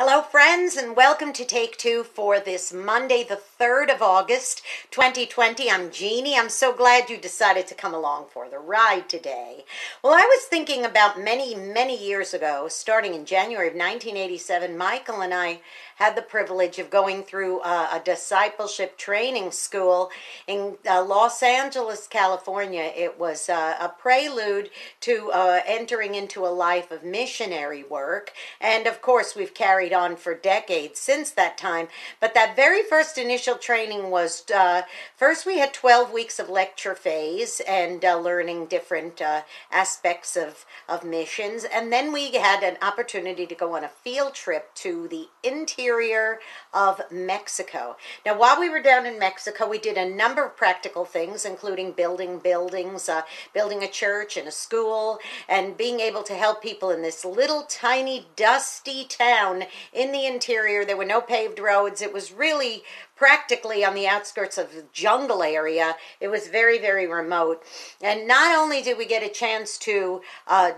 Hello, friends, and welcome to Take Two for this Monday, the 3rd of August, 2020. I'm Jeannie. I'm so glad you decided to come along for the ride today. Well, I was thinking about many years ago, starting in January of 1987, Michael and I had the privilege of going through a discipleship training school in Los Angeles, California. It was a prelude to entering into a life of missionary work, and of course we've carried on for decades since that time. But that very first initial training was, first we had 12 weeks of lecture phase and learning different aspects of missions, and then we had an opportunity to go on a field trip to the interior of Mexico. Now, while we were down in Mexico, we did a number of practical things, including building buildings, building a church and a school, and being able to help people in this little tiny dusty town in the interior. There were no paved roads. It was really practically on the outskirts of the jungle area. It was very remote. And not only did we get a chance to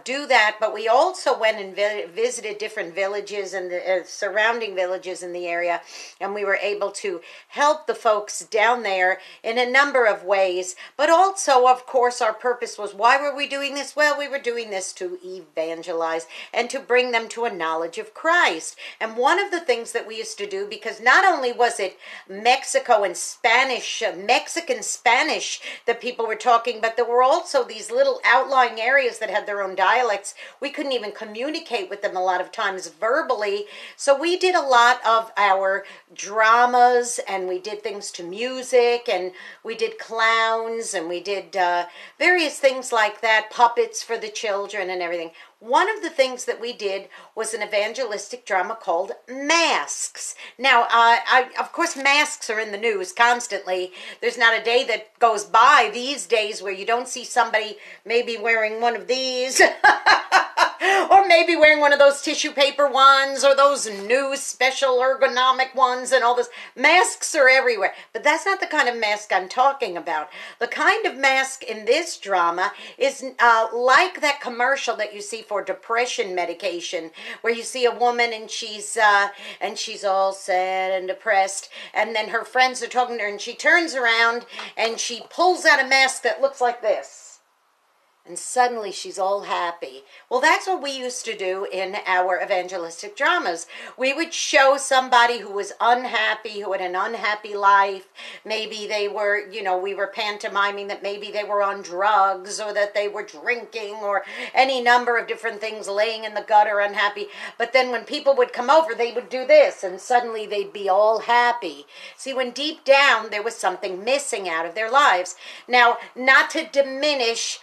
do that, but we also went and visited different villages and the surrounding villages in the area, and we were able to help the folks down there in a number of ways. But also, of course, our purpose was, why were we doing this? Well, we were doing this to evangelize and to bring them to a knowledge of Christ. And one of the things that we used to do, because not only was it Mexico and Spanish, Mexican Spanish that people were talking, but there were also these little outlying areas that had their own dialects. We couldn't even communicate with them a lot of times verbally. So we did a lot of our dramas, and we did things to music, and we did clowns, and we did various things like that, puppets for the children and everything. One of the things that we did was an evangelistic drama called Masks. Now, of course, masks are in the news constantly. There's not a day that goes by these days where you don't see somebody maybe wearing one of these or maybe wearing one of those tissue paper ones or those new special ergonomic ones and all this. Masks are everywhere, but that's not the kind of mask I'm talking about. The kind of mask in this drama is like that commercial that you see for depression medication, where you see a woman and she's all sad and depressed, and then her friends are talking to her, and she turns around and she pulls out a mask that looks like this. And suddenly she's all happy. Well, that's what we used to do in our evangelistic dramas. We would show somebody who was unhappy, who had an unhappy life. Maybe they were, we were pantomiming that maybe they were on drugs, or that they were drinking, or any number of different things, laying in the gutter, unhappy. But then when people would come over, they would do this, and suddenly they'd be all happy. See, when deep down there was something missing out of their lives. Now, not to diminish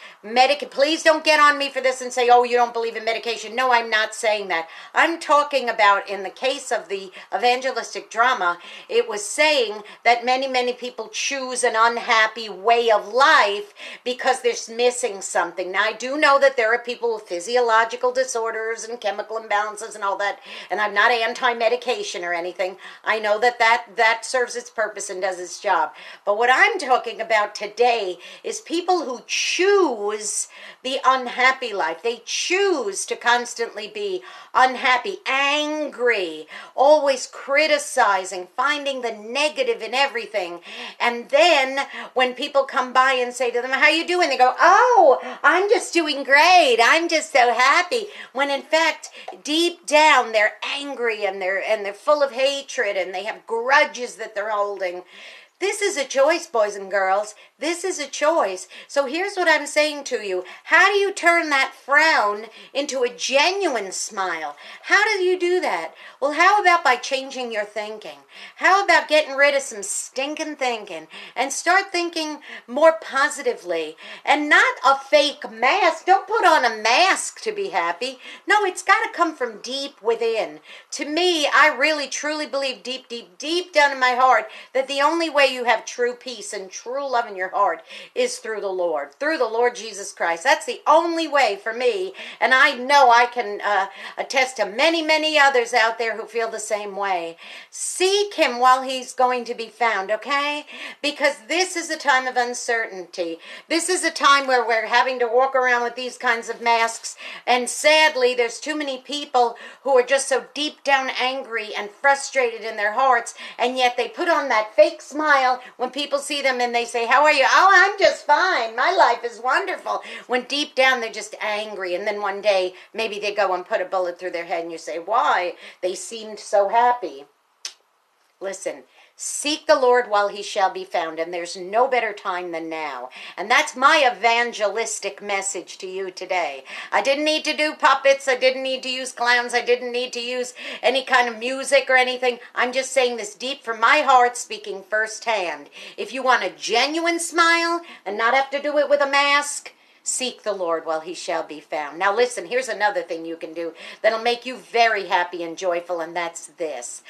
please don't get on me for this and say, oh, you don't believe in medication. No, I'm not saying that. I'm talking about, in the case of the evangelistic drama, it was saying that many people choose an unhappy way of life because they're missing something. Now, I do know that there are people with physiological disorders and chemical imbalances and all that, and I'm not anti-medication or anything. I know that serves its purpose and does its job. But what I'm talking about today is people who choose the unhappy life. They choose to constantly be unhappy, angry, always criticizing, finding the negative in everything. And then when people come by and say to them, how you doing? They go, oh, I'm just doing great. I'm just so happy. When in fact, deep down, they're angry and they're full of hatred, and they have grudges that they're holding. This is a choice, boys and girls. This is a choice. So here's what I'm saying to you. How do you turn that frown into a genuine smile? How do you do that? Well, how about by changing your thinking? How about getting rid of some stinking thinking and start thinking more positively, and not a fake mask? Don't put on a mask to be happy. No, it's got to come from deep within. To me, I really truly believe deep down in my heart that the only way you have true peace and true love in your your heart is through the Lord Jesus Christ. That's the only way for me, and I know I can attest to many, many others out there who feel the same way. Seek him while he's going to be found, okay? Because this is a time of uncertainty. This is a time where we're having to walk around with these kinds of masks, and sadly, there's too many people who are just so deep down angry and frustrated in their hearts, and yet they put on that fake smile when people see them and they say, how are you? Oh, I'm just fine. My life is wonderful. When deep down they're just angry, and then one day maybe they go and put a bullet through their head and you say, why? They seemed so happy. Listen, seek the Lord while he shall be found, and there's no better time than now. And that's my evangelistic message to you today. I didn't need to do puppets. I didn't need to use clowns. I didn't need to use any kind of music or anything. I'm just saying this deep from my heart, speaking firsthand. If you want a genuine smile and not have to do it with a mask, seek the Lord while he shall be found. Now listen, here's another thing you can do that'll make you very happy and joyful, and that's this.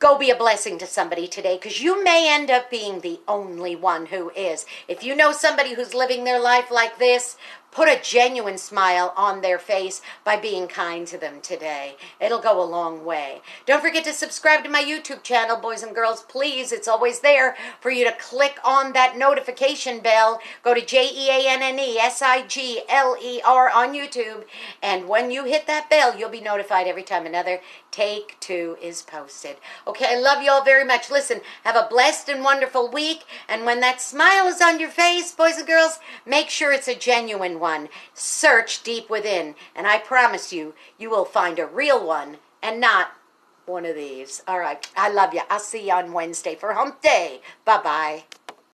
Go be a blessing to somebody today, because you may end up being the only one who is. If you know somebody who's living their life like this, put a genuine smile on their face by being kind to them today. It'll go a long way. Don't forget to subscribe to my YouTube channel, boys and girls. Please, it's always there for you to click on that notification bell. Go to JeanneSigler on YouTube, and when you hit that bell, you'll be notified every time another Take Two is posted. Okay, I love you all very much. Listen, have a blessed and wonderful week, and when that smile is on your face, boys and girls, make sure it's a genuine one. Search deep within, and I promise you, you will find a real one and not one of these. All right, I love you. I'll see you on Wednesday for Hump Day. Bye-bye.